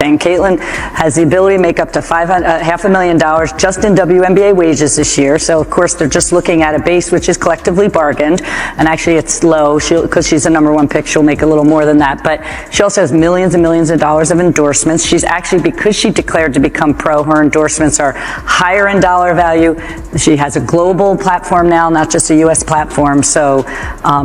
And Caitlyn has the ability to make up to $500,000 just in WNBA wages this year. So, of course, they're just looking at a base which is collectively bargained. And actually, it's low because she's the #1 pick. She'll make a little more than that. But she also has millions and millions of dollars of endorsements. She's actually, because she declared to become pro, her endorsements are higher in dollar value. She has a global platform now, not just a U.S. platform. So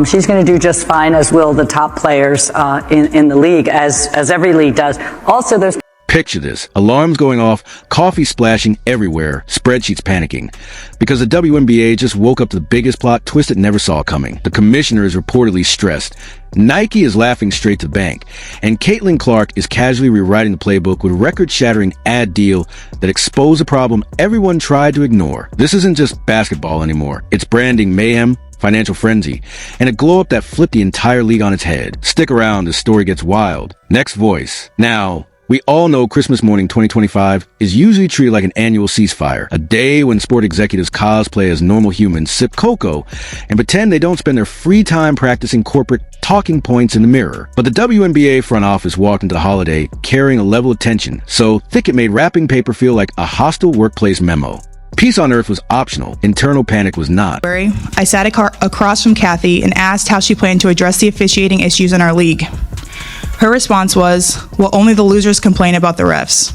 she's going to do just fine, as will the top players in the league, as every league does. Also, there's Picture this. Alarms going off, coffee splashing everywhere, spreadsheets panicking. Because the WNBA just woke up to the biggest plot twist it never saw coming. The commissioner is reportedly stressed. Nike is laughing straight to the bank. And Caitlyn Clark is casually rewriting the playbook with a record-shattering ad deal that exposed a problem everyone tried to ignore. This isn't just basketball anymore. It's branding mayhem, financial frenzy, and a glow-up that flipped the entire league on its head. Stick around, the story gets wild. Next voice. Now, we all know Christmas morning 2025 is usually treated like an annual ceasefire, a day when sport executives cosplay as normal humans, sip cocoa, and pretend they don't spend their free time practicing corporate talking points in the mirror. But the WNBA front office walked into the holiday carrying a level of tension, so thick it made wrapping paper feel like a hostile workplace memo. Peace on earth was optional. Internal panic was not. I sat across from Cathy and asked how she planned to address the officiating issues in our league. Her response was, well, only the losers complain about the refs.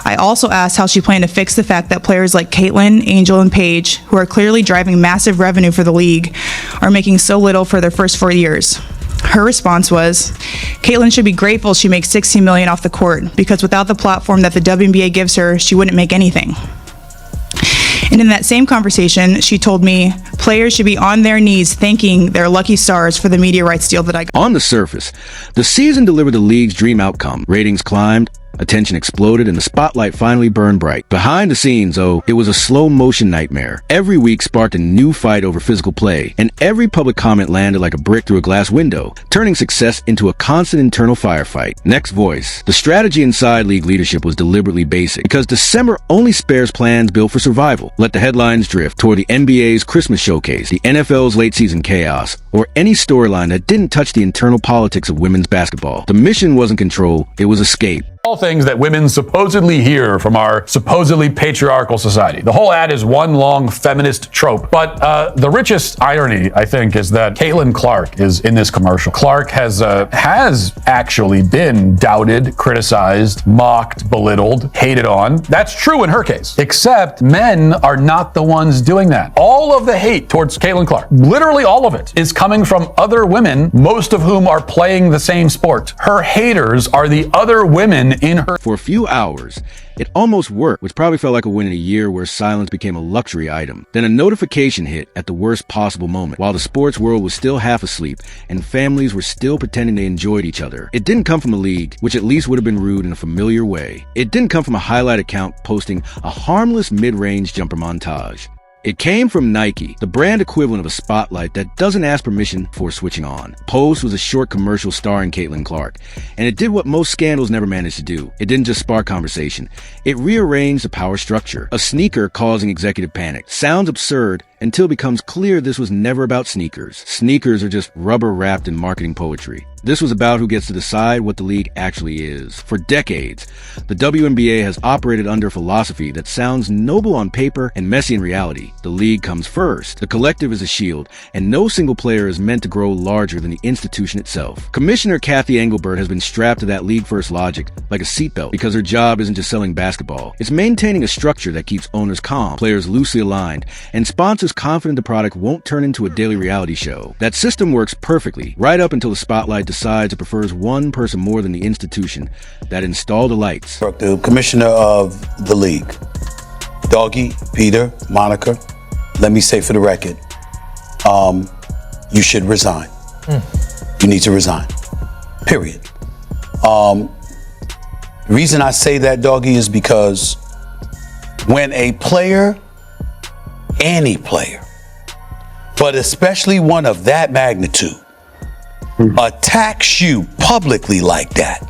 I also asked how she planned to fix the fact that players like Caitlyn, Angel, and Paige, who are clearly driving massive revenue for the league, are making so little for their first 4 years. Her response was, Caitlyn should be grateful she makes $16 million off the court, because without the platform that the WNBA gives her, she wouldn't make anything. And in that same conversation, she told me players should be on their knees thanking their lucky stars for the media rights deal that I got. On the surface, the season delivered the league's dream outcome. Ratings climbed, attention exploded, and the spotlight finally burned bright. Behind the scenes, though, it was a slow-motion nightmare. Every week sparked a new fight over physical play, and every public comment landed like a brick through a glass window, turning success into a constant internal firefight. Next voice. The strategy inside league leadership was deliberately basic, because December only spares plans built for survival. Let the headlines drift toward the NBA's Christmas showcase, the NFL's late-season chaos, or any storyline that didn't touch the internal politics of women's basketball. The mission wasn't control, it was escape. All things that women supposedly hear from our supposedly patriarchal society. The whole ad is one long feminist trope. But the richest irony, I think, is that Caitlyn Clark is in this commercial. Clark has actually been doubted, criticized, mocked, belittled, hated on. That's true in her case. Except men are not the ones doing that. All of the hate towards Caitlyn Clark, literally all of it, is coming from other women, most of whom are playing the same sport. Her haters are the other women in her. For a few hours, it almost worked, which probably felt like a win in a year where silence became a luxury item. Then a notification hit at the worst possible moment, while the sports world was still half asleep and families were still pretending they enjoyed each other. It didn't come from a league, which at least would have been rude in a familiar way. It didn't come from a highlight account posting a harmless mid-range jumper montage. It came from Nike, the brand equivalent of a spotlight that doesn't ask permission before switching on. Post was a short commercial starring Caitlyn Clark, and it did what most scandals never managed to do. It didn't just spark conversation. It rearranged the power structure. A sneaker causing executive panic. Sounds absurd until it becomes clear this was never about sneakers. Sneakers are just rubber wrapped in marketing poetry. This was about who gets to decide what the league actually is. For decades, the WNBA has operated under a philosophy that sounds noble on paper and messy in reality. The league comes first. The collective is a shield, and no single player is meant to grow larger than the institution itself. Commissioner Cathy Engelbert has been strapped to that league-first logic like a seatbelt, because her job isn't just selling basketball. It's maintaining a structure that keeps owners calm, players loosely aligned, and sponsors confident the product won't turn into a daily reality show. That system works perfectly, right up until the spotlight decides it prefers one person more than the institution that installed the lights. The commissioner of the league, Doggy, Peter, Monica, let me say for the record, you should resign. You need to resign, period. The reason I say that, Doggy, is because when a player, any player, but especially one of that magnitude, attacks you publicly like that,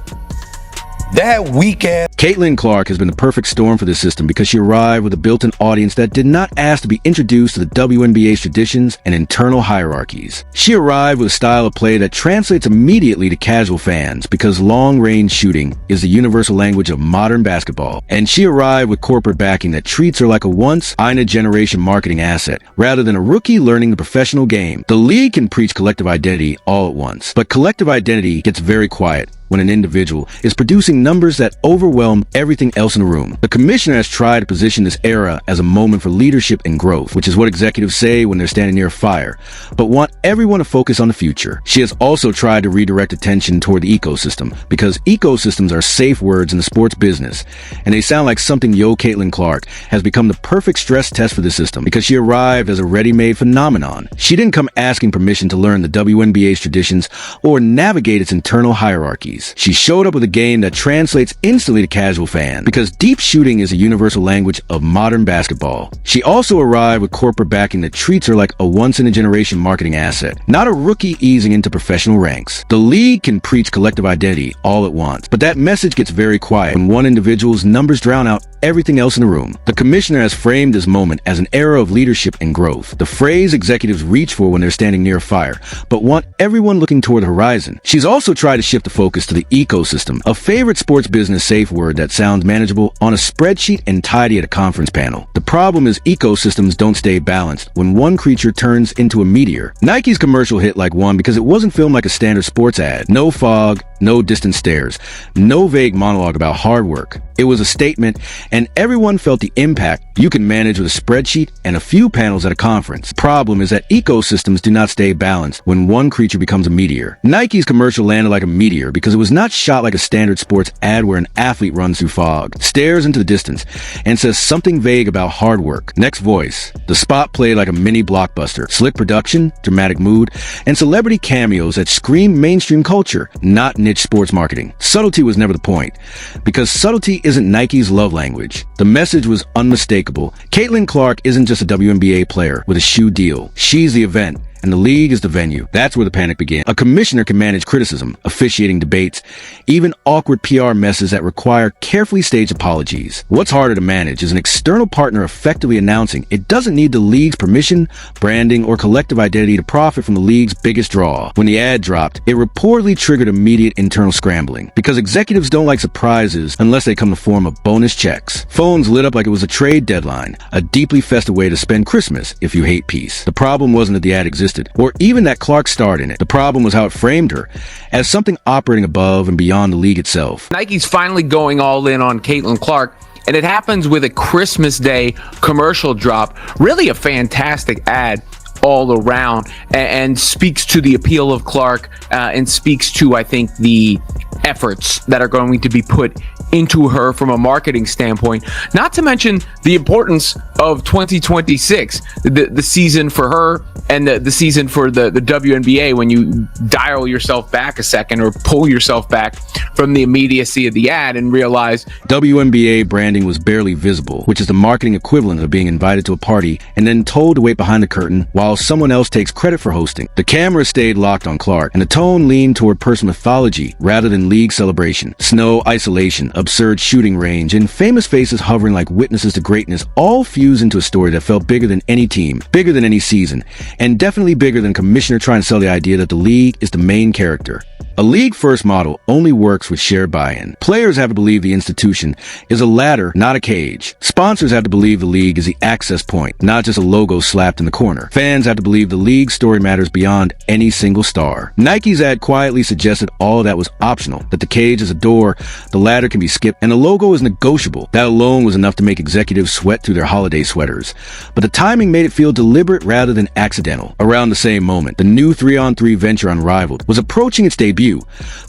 That weak ass. Caitlyn Clark has been the perfect storm for this system because she arrived with a built-in audience that did not ask to be introduced to the WNBA's traditions and internal hierarchies. She arrived with a style of play that translates immediately to casual fans because long-range shooting is the universal language of modern basketball. And she arrived with corporate backing that treats her like a once-in-a-generation marketing asset rather than a rookie learning the professional game. The league can preach collective identity all at once, but collective identity gets very quiet when an individual is producing numbers that overwhelm everything else in the room. The commissioner has tried to position this era as a moment for leadership and growth, which is what executives say when they're standing near a fire, but want everyone to focus on the future. She has also tried to redirect attention toward the ecosystem, because ecosystems are safe words in the sports business, and they sound like something Caitlyn Clark has become the perfect stress test for the system because she arrived as a ready-made phenomenon. She didn't come asking permission to learn the WNBA's traditions or navigate its internal hierarchies. She showed up with a game that translates instantly to casual fans because deep shooting is a universal language of modern basketball. She also arrived with corporate backing that treats her like a once-in-a-generation marketing asset, not a rookie easing into professional ranks. The league can preach collective identity all at once, but that message gets very quiet when one individual's numbers drown out everything else in the room. The commissioner has framed this moment as an era of leadership and growth, the phrase executives reach for when they're standing near a fire, but want everyone looking toward the horizon. She's also tried to shift the focus to the ecosystem, a favorite sports business safe word that sounds manageable on a spreadsheet and tidy at a conference panel. The problem is ecosystems don't stay balanced when one creature turns into a meteor. Nike's commercial hit like one because it wasn't filmed like a standard sports ad. No fog, no distant stares, no vague monologue about hard work. It was a statement, and everyone felt the impact you can manage with a spreadsheet and a few panels at a conference. The problem is that ecosystems do not stay balanced when one creature becomes a meteor. Nike's commercial landed like a meteor because it was not shot like a standard sports ad where an athlete runs through fog, stares into the distance, and says something vague about hard work. Next voice. The spot played like a mini blockbuster. Slick production, dramatic mood, and celebrity cameos that scream mainstream culture, not niche sports marketing. Subtlety was never the point, because subtlety isn't Nike's love language. The message was unmistakable. Caitlyn Clark isn't just a WNBA player with a shoe deal. She's the event, and the league is the venue. That's where the panic began. A commissioner can manage criticism, officiating debates, even awkward PR messes that require carefully staged apologies. What's harder to manage is an external partner effectively announcing it doesn't need the league's permission, branding, or collective identity to profit from the league's biggest draw. When the ad dropped, it reportedly triggered immediate internal scrambling, because executives don't like surprises unless they come in the form of bonus checks. Phones lit up like it was a trade deadline, a deeply festive way to spend Christmas if you hate peace. The problem wasn't that the ad existed, or even that Clark starred in it. The problem was how it framed her as something operating above and beyond the league itself. Nike's finally going all in on Caitlyn Clark, and it happens with a Christmas Day commercial drop. Really a fantastic ad all around, and speaks to the appeal of Clark, and speaks to, I think, the efforts that are going to be put into her from a marketing standpoint, not to mention the importance of 2026, the season for her and the season for the WNBA, when you dial yourself back a second or pull yourself back from the immediacy of the ad and realize WNBA branding was barely visible, which is the marketing equivalent of being invited to a party and then told to wait behind the curtain while someone else takes credit for hosting. The camera stayed locked on Clark, and the tone leaned toward person mythology rather than league celebration. Snow, isolation, absurd shooting range, and famous faces hovering like witnesses to greatness all fused into a story that felt bigger than any team, bigger than any season, and definitely bigger than commissioner trying to sell the idea that the league is the main character. A league-first model only works with shared buy-in. Players have to believe the institution is a ladder, not a cage. Sponsors have to believe the league is the access point, not just a logo slapped in the corner. Fans have to believe the league's story matters beyond any single star. Nike's ad quietly suggested all of that was optional, that the cage is a door, the ladder can be skipped, and the logo is negotiable. That alone was enough to make executives sweat through their holiday sweaters. But the timing made it feel deliberate rather than accidental. Around the same moment, the new 3-on-3 venture Unrivaled was approaching its debut,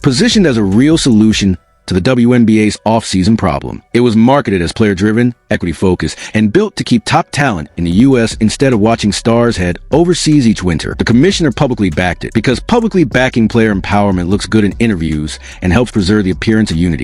positioned as a real solution to the WNBA's off-season problem. It was marketed as player-driven, equity-focused, and built to keep top talent in the U.S. instead of watching stars head overseas each winter. The commissioner publicly backed it, because publicly backing player empowerment looks good in interviews and helps preserve the appearance of unity.